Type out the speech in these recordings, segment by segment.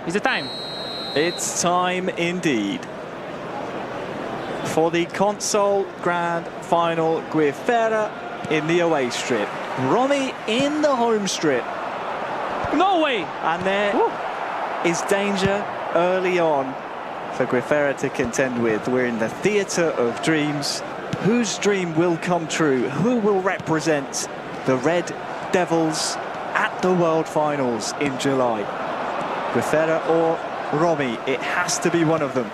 Is it time? It's time indeed. For the console grand final, Guiferra in the away strip, Rommy in the home strip. No way! And there is danger early on for Guiferra to contend with. We're in the theatre of dreams. Whose dream will come true? Who will represent the Red Devils at the World Finals in July? Guiferra or Rommy? It has to be one of them.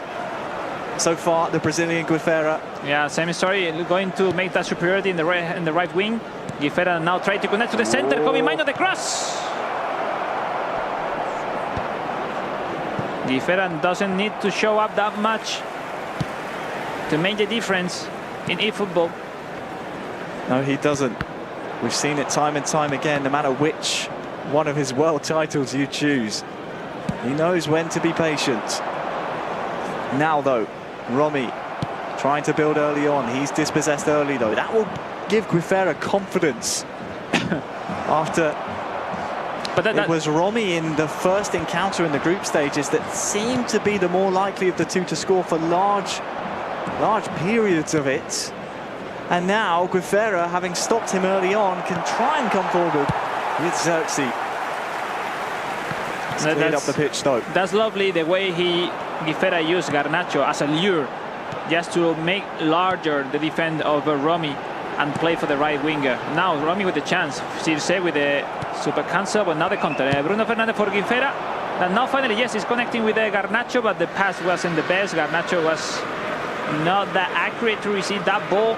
So far, the Brazilian Guiferra. Yeah, same story. Going to make that superiority in the right wing. Guiferra now trying to connect to the center. Coming mind of the cross. Guiferra doesn't need to show up that much to make the difference in eFootball. No, he doesn't. We've seen it time and time again, no matter which one of his world titles you choose. He knows when to be patient. Now, though, Rommy trying to build early on. He's dispossessed early, though. That will give Guiferra confidence after... But it was Rommy in the first encounter in the group stages that seemed to be the more likely of the two to score for large periods of it. And now Guiferra, having stopped him early on, can try and come forward with Xerxes. Cleared up the pitch, though. That's lovely, the way Guiferra used Garnacho as a lure, just to make larger the defense of Rommy and play for the right winger. Now Rommy with the chance. Circe with the super cancel, but now the counter. Bruno Fernandes for Guiferra. And now finally, yes, he's connecting with Garnacho, but the pass wasn't the best. Garnacho was not that accurate to receive that ball.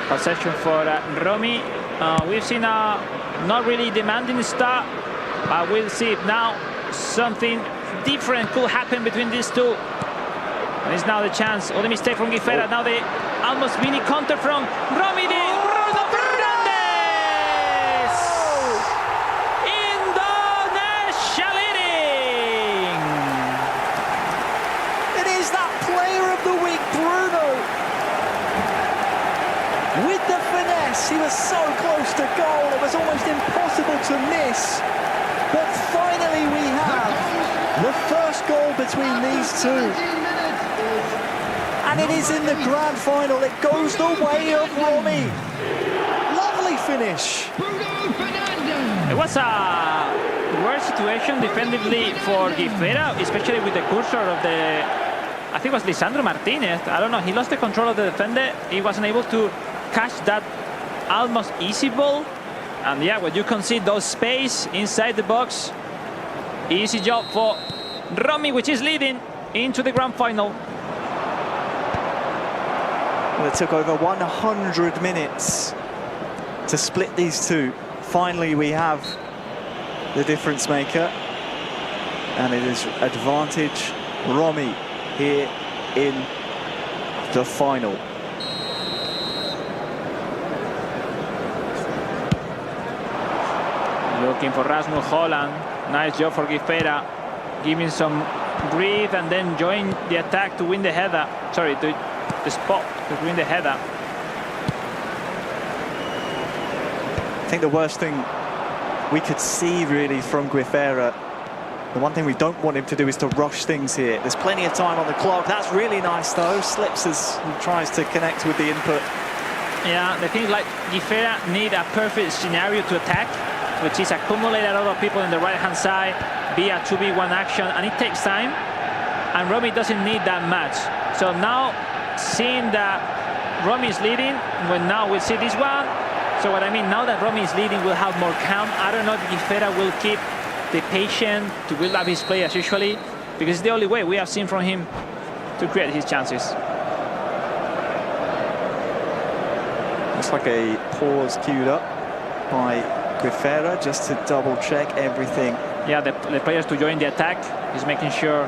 Possession for Rommy. We've seen a not really demanding start, but we'll see if now something different could happen between these two. And it's now the chance. Oh, the mistake from Guiferra. Now the almost mini counter from Rommy. Bruno Fernandes! Indonesia leading! It is that player of the week, Bruno. With the finesse, he was so close to goal. It was almost impossible to miss. But finally we have the first goal between these two. And it is in the grand final. It goes the way of Rommy. Lovely finish. It was a worse situation defensively for Guiferra, especially with the cursor of the, I think it was Lisandro Martinez. I don't know, he lost the control of the defender. He wasn't able to catch that almost easy ball. And yeah, when you concede those space inside the box, easy job for Rommy, which is leading into the grand final. Well, it took over 100 minutes to split these two. Finally, we have the difference maker. And it is advantage Rommy here in the final. Looking for Rasmus Holland. Nice job for Guiferra. Giving some breathe and then join the attack to win the header. Sorry, the spot to win the header. I think the worst thing we could see really from Guiferra, the one thing we don't want him to do is to rush things here. There's plenty of time on the clock. That's really nice though. Slips as he tries to connect with the input. Yeah, the thing like Guiferra need a perfect scenario to attack, which is accumulate a lot of people in the right-hand side, be a 2v1 action, and it takes time. And Rommy doesn't need that much. So now, seeing that Rommy is leading, when now we see this one. So what I mean, now that Rommy is leading, we'll have more calm. I don't know if Guiferra will keep the patience to build up his play as usually, because it's the only way we have seen from him to create his chances. Looks like a pause queued up by Guiferra just to double check everything. Yeah, the players to join the attack. He's making sure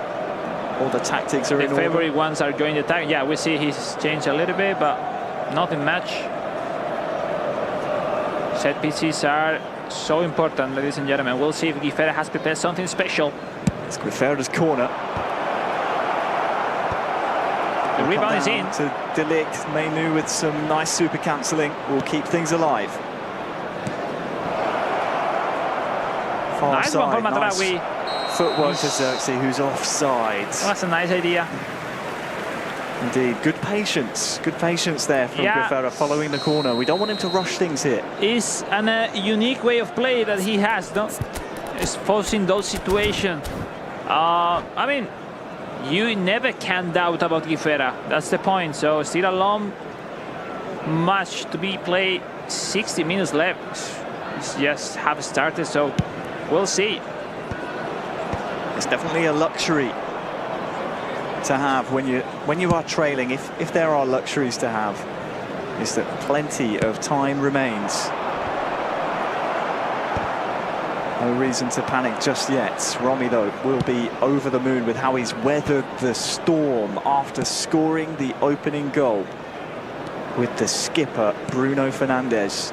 all the tactics are in order. The favorite ones are joining the attack. Yeah, we see he's changed a little bit, but nothing much. Set pieces are so important, ladies and gentlemen. We'll see if Guiferra has prepared something special. It's Guiferra's corner. The rebound is in. To Delict, Mainu with some nice super cancelling will keep things alive. Nice one for Matraoui. footwork to Xerxes, who's offside. That's a nice idea. Indeed, good patience there from Guiferra following the corner. We don't want him to rush things here. It's a unique way of play that he has, no? Exposing those situations. I mean, you never can doubt about Guiferra. That's the point. So still a long match to be played. 60 minutes left. It's just have started, so we'll see. It's definitely a luxury to have when you are trailing. If there are luxuries to have, is that plenty of time remains. No reason to panic just yet. Rommy, though, will be over the moon with how he's weathered the storm after scoring the opening goal with the skipper, Bruno Fernandes.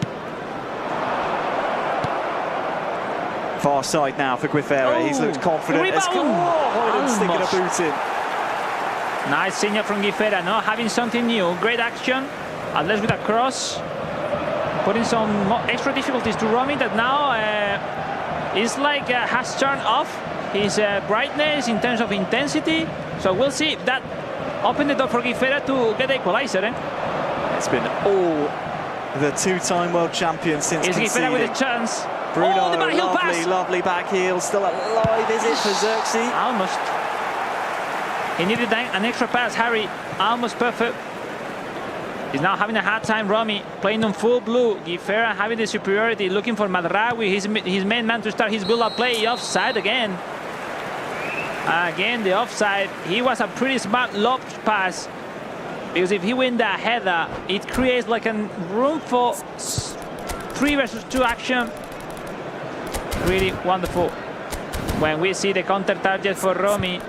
Far side now for Guiferra. He's looked confident. Hoyland sticking a boot in. Nice signal from Guiferra, no? Having something new. Great action, unless with a cross. Putting some extra difficulties to Rommy that now is like has turned off his brightness in terms of intensity. So we'll see if that opened the door for Guiferra to get the equalizer. It's been all the two-time world champion since conceding. Guiferra with a chance. Bruno, lovely back heel. Still alive, is it, for Xerxes? Almost. He needed an extra pass, Harry. Almost perfect. He's now having a hard time, Rommy, playing on full blue. Guiferra having the superiority, looking for Mazraoui, his main man to start his build-up play. Offside again. Again, the offside. He was a pretty smart lob pass, because if he wins that header, it creates like a room for 3 versus 2 action. Really wonderful when we see the counter target for Rommy,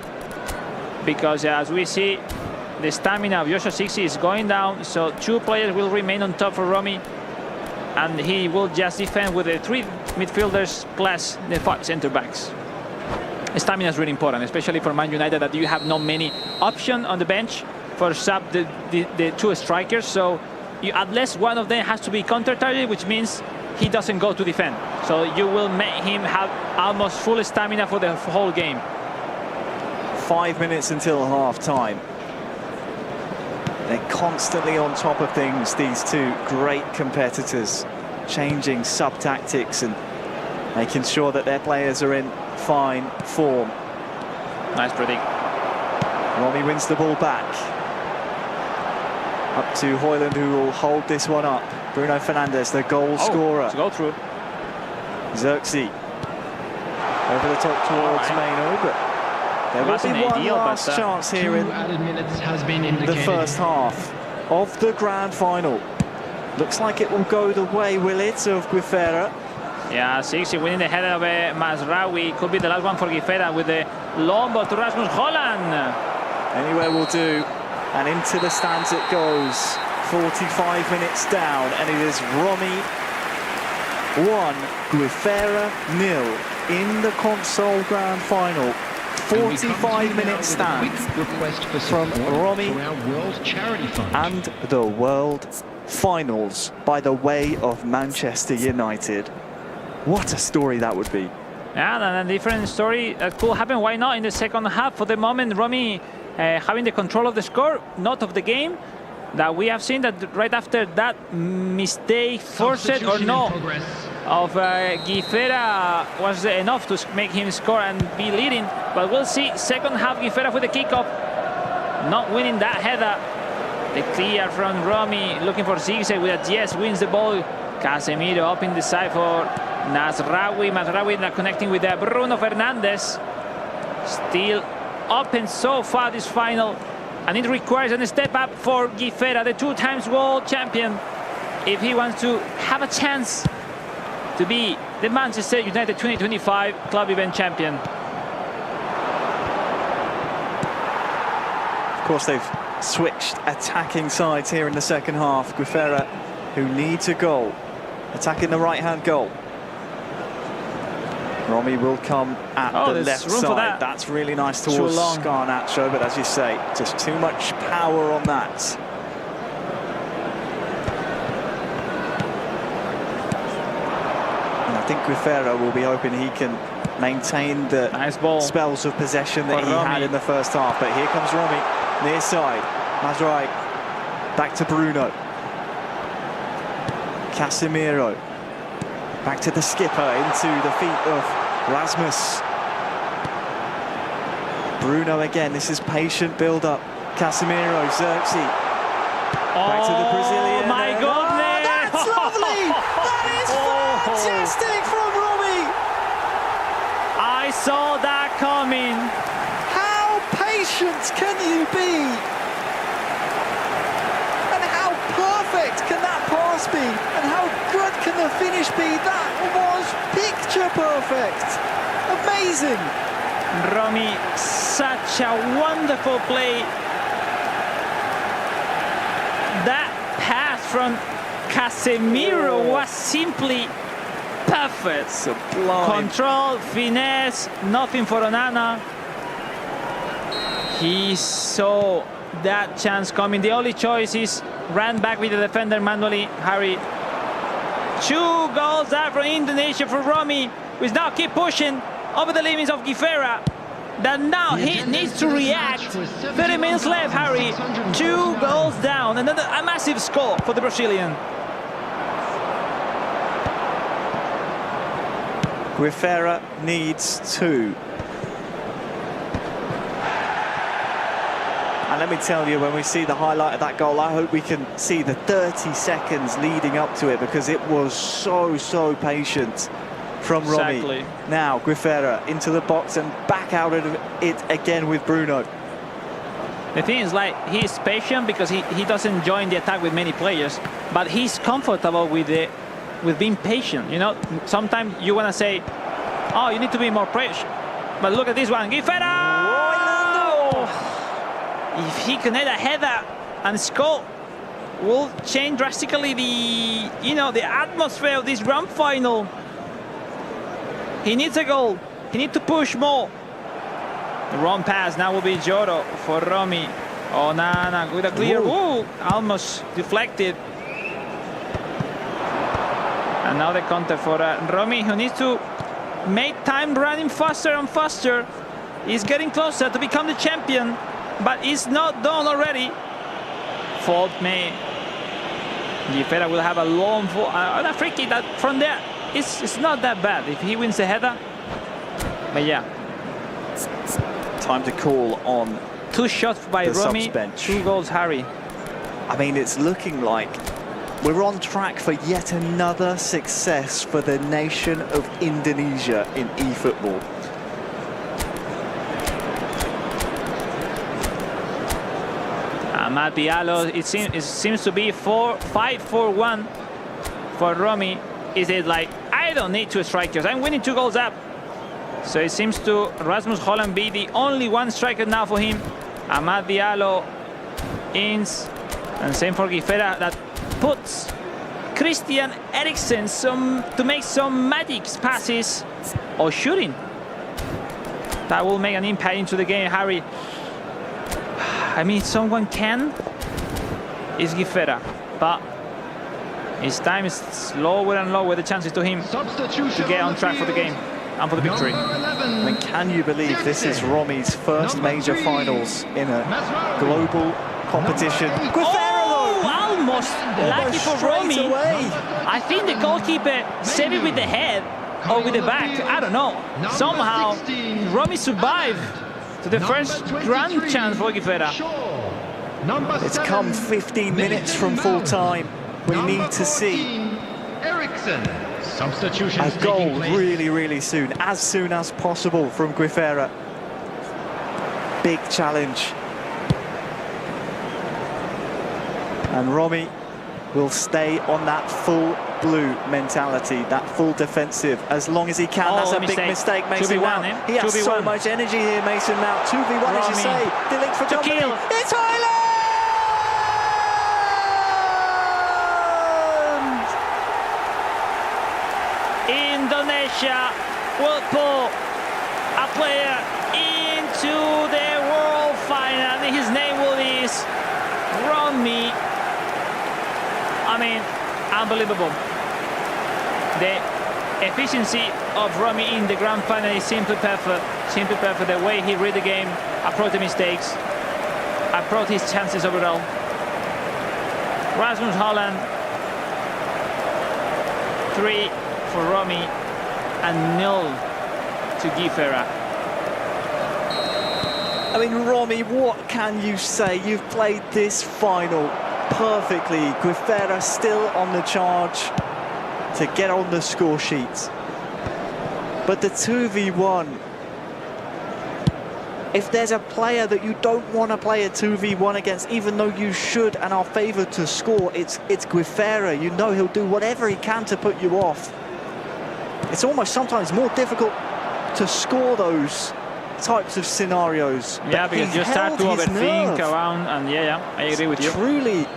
because as we see, the stamina of Joshua Zirkzee is going down, so 2 players will remain on top for Rommy, and he will just defend with the 3 midfielders plus the 5 center backs. Stamina is really important, especially for Man United, that you have not many options on the bench for sub the 2 strikers, so unless one of them has to be counter targeted, which means he doesn't go to defend. So you will make him have almost full stamina for the whole game. 5 minutes until half-time. They're constantly on top of things, these 2 great competitors, changing sub-tactics and making sure that their players are in fine form. Nice predict. Rommy wins the ball back. Up to Hoyland, who will hold this one up. Bruno Fernandes, the goal scorer. It's a goal through. Xerxes over the top towards Maino, but there will be one last chance here in the first half of the grand final. Looks like it will go the way, will it, of Guiferra? Yeah, Zirkzee winning the header of Mazraoui. Could be the last one for Guiferra with the long ball to Rasmus Holland. Anywhere will do, and into the stands it goes. 45 minutes down, and it is Rommy 1, Guiferra 0 in the console grand final. 45-minute stand from Rommy and the world finals by the way of Manchester United. What a story that would be. Yeah, and a different story that could happen. Why not in the second half? For the moment, Rommy having the control of the score, not of the game. That we have seen that right after that mistake, forced or no, of Guiferra was enough to make him score and be leading. But we'll see. Second half, Guiferra with the kickoff, not winning that header. The clear from Rommy, looking for Zirkzee with a yes, wins the ball. Casemiro up in the side for Mazraoui. Mazraoui now connecting with Bruno Fernandes. Still open so far this final. And it requires a step up for Guiferra, the 2 times world champion, if he wants to have a chance to be the Manchester United 2025 club event champion. Of course, they've switched attacking sides here in the second half. Guiferra, who needs a goal, attacking the right-hand goal. Rommy will come at the left side. That's really nice towards Garnacho, but as you say, just too much power on that. And I think Guiferra will be hoping he can maintained the Nice ball spells of possession that he had in the first half. But here comes Rommy, near side. Mazraoui, back to Bruno. Casemiro, back to the skipper, into the feet of Rasmus. Bruno again, this is patient build-up. Casemiro, Xerxes. Back to the Brazilian. Oh my goodness! That's lovely! That is fantastic from Rommy! I saw that coming. How patient can you be? And how perfect can that pass be? And how good can the finish be? That was picture perfect. Amazing. Rommy, such a wonderful play. That pass from Casemiro was simply perfect. Sublime. Control, finesse, nothing for Onana. He saw that chance coming. The only choice is ran back with the defender manually. Harry. 2 goals out from Indonesia for Rommy, who is now keep pushing over the limits of Guiferra. That now he needs to react. 30 minutes left, Harry. 2 goals down. A massive score for the Brazilian. Guiferra needs 2. And let me tell you, when we see the highlight of that goal, I hope we can see the 30 seconds leading up to it, because it was so patient from Rommy. Exactly. Now Guiferra into the box and back out of it again with Bruno. The thing is, like, he's patient because he doesn't join the attack with many players, but he's comfortable with being patient. You know, sometimes you want to say, oh, you need to be more patient. But look at this one, Guiferra! If he can hit a header and score, will change drastically the atmosphere of this grand final. He needs a goal. He needs to push more. The wrong pass now will be Joro for Rommy. Onana with a clear. Ooh, almost deflected. And now the counter for Rommy, who needs to make time running faster and faster. He's getting closer to become the champion, but it's not done already. Fault made. Guiferra will have a long a free kick that from there. It's not that bad if he wins the header. But yeah. Time to call on 2 shots by Rommy, 2 goals, Harry. I mean, it's looking like we're on track for yet another success for the nation of Indonesia in eFootball. Amad Diallo, it seems to be 5-4-1 for Rommy. Is it like, I don't need 2 strikers, I'm winning 2 goals up. So it seems to Rasmus Holland be the only one striker now for him. Amad Diallo ins, and same for Guiferra, that puts Christian Eriksen to make some magic passes or shooting. That will make an impact into the game, Harry. I mean, someone can, is Guiferra, but his time is lower and lower, the chances to him to get on track for the game and for the victory. I mean, can you believe this is Rommy's first major finals in a global competition? Oh, almost lucky for Rommy. Away. I think the goalkeeper saved it with the head or with the back. I don't know. Somehow, Rommy survived to the first grand chance for Guiferra. It's come 15 minutes from full time. We need to see a goal really soon as possible from Guiferra. Big challenge. And Rommy will stay on that full blue mentality, that full defensive, as long as he can. That's a big mistake, Mason Mount. He has so much energy here, Mason Mount. 2v1, as you say. The link for company. It's Ireland! Indonesia will pull a player into the world final. His name is Rommy. I mean, unbelievable. The Efficiency of Rommy in the grand final is simply perfect. Simply perfect. The way he read the game, approach the mistakes, approach his chances overall. Rasmus Holland, 3 for Rommy and 0 to Guiferra. I mean, Rommy, what can you say? You've played this final perfectly. Guiferra still on the charge to get on the score sheet. But the 2v1, if there's a player that you don't want to play a 2v1 against, even though you should and are favoured to score, it's Guiferra. You know he'll do whatever he can to put you off. It's almost sometimes more difficult to score those types of scenarios. Yeah, because you start to overthink around, and yeah, I agree with you.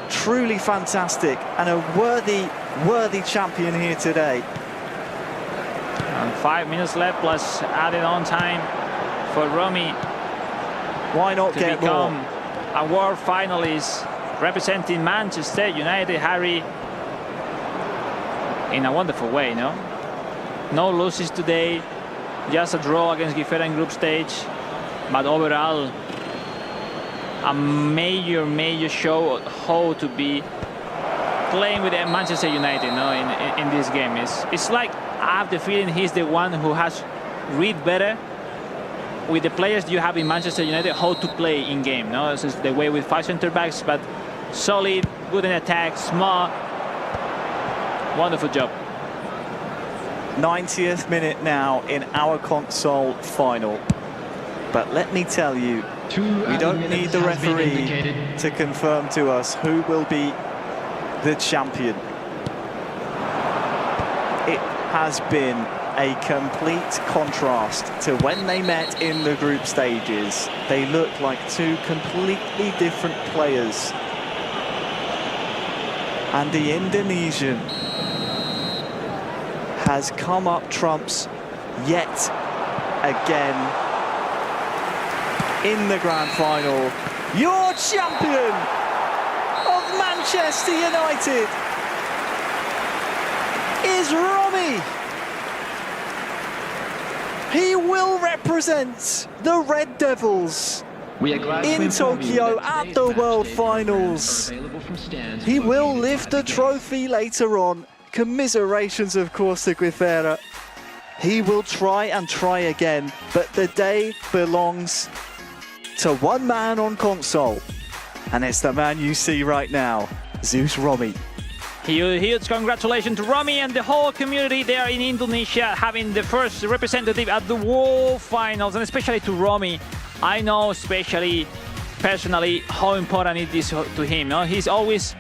Truly fantastic, and a worthy champion here today. And 5 minutes left plus added on time for Rommy. Why not get become more? A world finalist representing Manchester United, Harry, in a wonderful way, no? No losses today, just a draw against Guiferra in group stage, but overall a major show how to be playing with Manchester United, no, in this game. It's like I have the feeling he's the one who has read better with the players you have in Manchester United how to play in game. No, this is the way with 5 center backs, but solid, good in attack, smart, wonderful job. 90th minute now in our console final. But let me tell you, we don't need the referee to confirm to us who will be the champion. It has been a complete contrast to when they met in the group stages. They look like two completely different players. And the Indonesian has come up trumps yet again in the grand final. Your champion of Manchester United is Rommy. He will represent the Red Devils in Tokyo at the World Finals. He will lift the trophy later on. Commiserations, of course, to Guiferra. He will try and try again, but the day belongs to one man on console, and it's the man you see right now, Zeus Rommy. Huge congratulations to Rommy and the whole community there in Indonesia, having the first representative at the World Finals, and especially to Rommy. I know, especially personally, how important it is to him. No? He's always